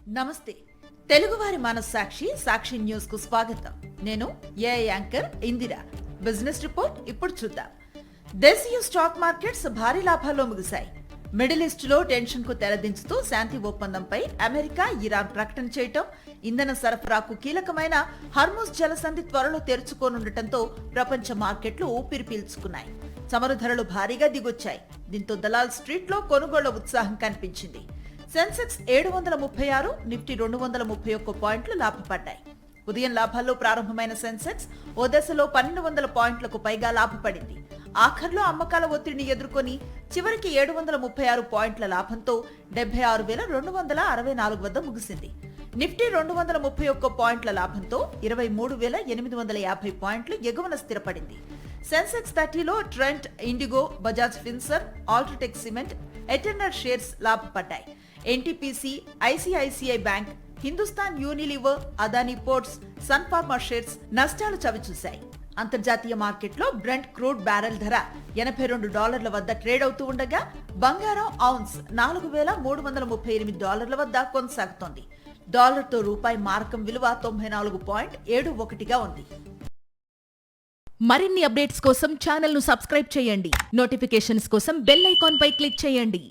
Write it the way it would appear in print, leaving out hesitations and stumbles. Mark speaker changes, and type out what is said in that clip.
Speaker 1: నమస్తే. తెలుగువారి మనస్సాక్షి సాక్షి న్యూస్ కు స్వాగతం. నేను ఏ యాంకర్ ఇందిరా. బిజినెస్ రిపోర్ట్ ఇప్పుడు చూద్దాం. దేశీయ స్టాక్ మార్కెట్స్ భారీ లాభాల్లో ముగిశాయి. మిడిల్ ఈస్ట్ లో టెన్షన్ కు తెరదించుతూ శాంతి ఒప్పందంపై అమెరికా, ఇరాన్ ప్రకటన చేయటం, ఇంధన సరఫరాకు కీలకమైన హర్ముజ్ జలసంధి త్వరలో తెరుచుకోనుండటంతో ప్రపంచ మార్కెట్లు ఊపిరి పీల్చుకున్నాయి. చమురు ధరలు భారీగా దిగొచ్చాయి. దీంతో దలాల్ స్ట్రీట్ లో కొనుగోళ్ల ఉత్సాహం కనిపించింది. సెన్సెక్స్ 736, నిఫ్టీ 231 పాయింట్లు లాభపడ్డాయి. ఉదయం లాభాల్లో ప్రారంభమైన సెన్సెక్స్ ఓ దశలో 1200 పాయింట్లకు పైగా లాభపడింది. ఆఖర్లో అమ్మకాల ఒత్తిడిని ఎదుర్కొని చివరికి 736 పాయింట్ల లాభంతో 76,264 వద్ద ముగిసింది. నిఫ్టీ 231 పాయింట్ల లాభంతో 23,850 పాయింట్లు ఎగువన స్థిరపడింది. సెన్సెక్స్ 30లో Trent, IndiGo, Bajaj Finserv, UltraTech cement, Eternal shares లాభపడ్డాయి. NTPC, ICICI bank, Hindustan Unilever, Adani ports, Sun Pharma shares నష్టాలు చవిచూశాయి. అంతర్జాతీయ మార్కెట్లో బ్రెంట్ క్రూడ్ బ్యారెల్ ధర $82 వద్ద ట్రేడ్ అవుతూ ఉండగా బంగారం ఔన్స్ $4,338 వద్ద కొనసాగుతోంది. డాలర్తో రూపాయి మారకం విలువ 94.71గా ఉంది.
Speaker 2: మరిన్ని అప్డేట్స్ కోసం ఛానల్ ను సబ్స్క్రైబ్ చేయండి. నోటిఫికేషన్స్ కోసం బెల్ ఐకాన్ పై క్లిక్ చేయండి.